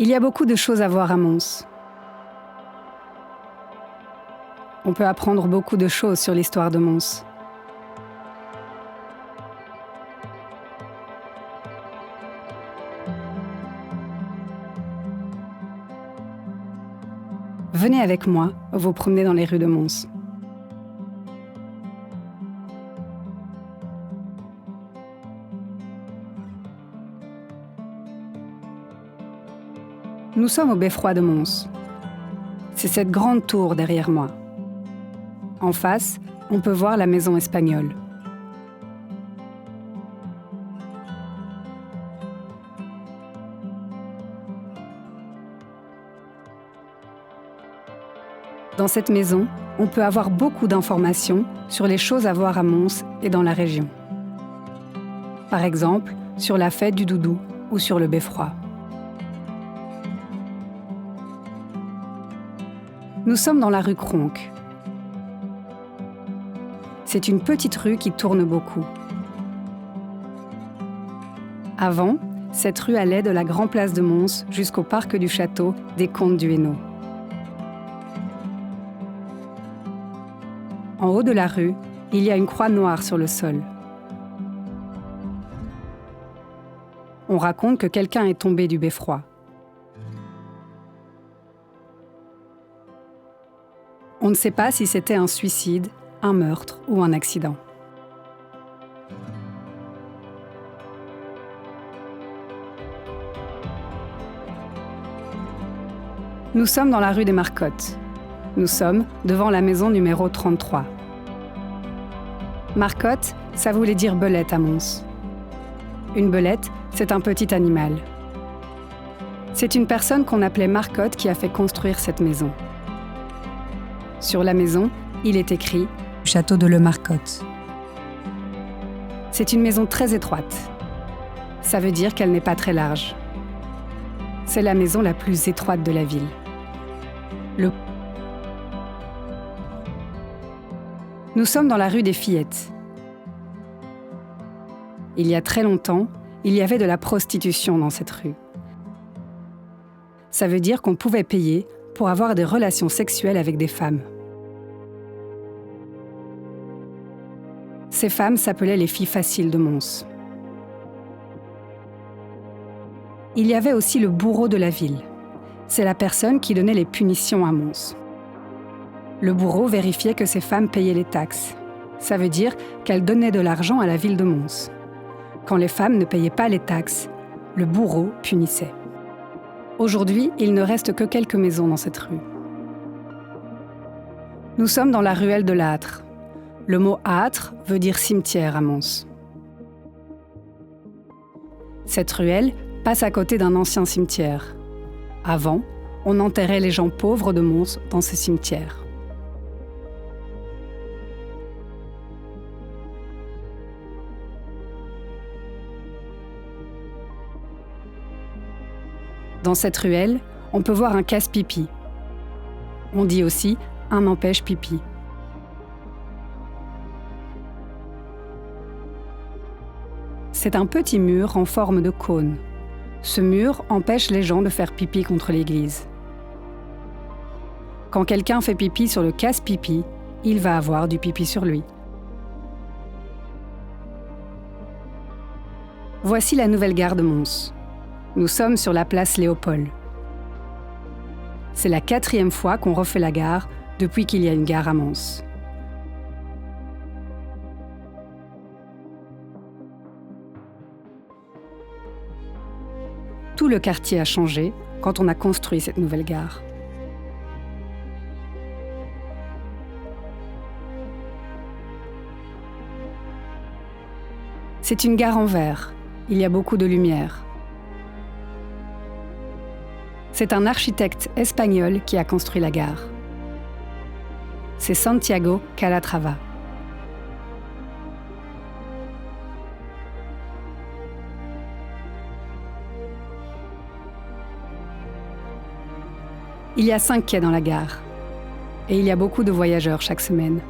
Il y a beaucoup de choses à voir à Mons. On peut apprendre beaucoup de choses sur l'histoire de Mons. Venez avec moi vous promener dans les rues de Mons. Nous sommes au beffroi de Mons. C'est cette grande tour derrière moi. En face, on peut voir la maison espagnole. Dans cette maison, on peut avoir beaucoup d'informations sur les choses à voir à Mons et dans la région. Par exemple, sur la fête du Doudou ou sur le beffroi. Nous sommes dans la rue Cronk. C'est une petite rue qui tourne beaucoup. Avant, cette rue allait de la Grande Place de Mons jusqu'au parc du château des Comtes du Hainaut. En haut de la rue, il y a une croix noire sur le sol. On raconte que quelqu'un est tombé du beffroi. On ne sait pas si c'était un suicide, un meurtre ou un accident. Nous sommes dans la rue des Marcottes. Nous sommes devant la maison numéro 33. Marcotte, ça voulait dire belette à Mons. Une belette, c'est un petit animal. C'est une personne qu'on appelait Marcotte qui a fait construire cette maison. Sur la maison, il est écrit « Château de Le Marcotte ». C'est une maison très étroite. Ça veut dire qu'elle n'est pas très large. C'est la maison la plus étroite de la ville. Nous sommes dans la rue des Fillettes. Il y a très longtemps, il y avait de la prostitution dans cette rue. Ça veut dire qu'on pouvait payer pour avoir des relations sexuelles avec des femmes. Ces femmes s'appelaient les filles faciles de Mons. Il y avait aussi le bourreau de la ville. C'est la personne qui donnait les punitions à Mons. Le bourreau vérifiait que ces femmes payaient les taxes. Ça veut dire qu'elles donnaient de l'argent à la ville de Mons. Quand les femmes ne payaient pas les taxes, le bourreau punissait. Aujourd'hui, il ne reste que quelques maisons dans cette rue. Nous sommes dans la ruelle de l'Âtre. Le mot « âtre » veut dire cimetière à Mons. Cette ruelle passe à côté d'un ancien cimetière. Avant, on enterrait les gens pauvres de Mons dans ce cimetière. Dans cette ruelle, on peut voir un casse-pipi. On dit aussi un empêche-pipi. C'est un petit mur en forme de cône. Ce mur empêche les gens de faire pipi contre l'église. Quand quelqu'un fait pipi sur le casse-pipi, il va avoir du pipi sur lui. Voici la nouvelle gare de Mons. Nous sommes sur la place Léopold. C'est la 4e fois qu'on refait la gare depuis qu'il y a une gare à Mons. Tout le quartier a changé quand on a construit cette nouvelle gare. C'est une gare en verre. Il y a beaucoup de lumière. C'est un architecte espagnol qui a construit la gare. C'est Santiago Calatrava. Il y a 5 quais dans la gare. Et il y a beaucoup de voyageurs chaque semaine.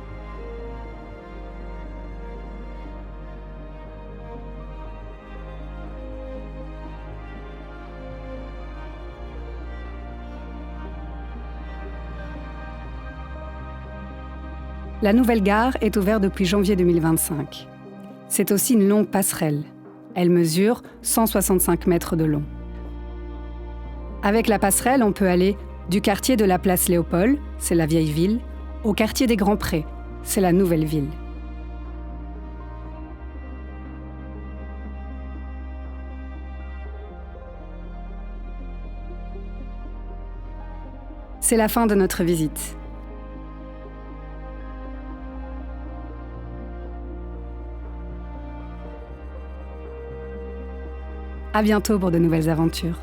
La nouvelle gare est ouverte depuis janvier 2025. C'est aussi une longue passerelle. Elle mesure 165 mètres de long. Avec la passerelle, on peut aller du quartier de la place Léopold, c'est la vieille ville, au quartier des Grands Prés, c'est la nouvelle ville. C'est la fin de notre visite. À bientôt pour de nouvelles aventures.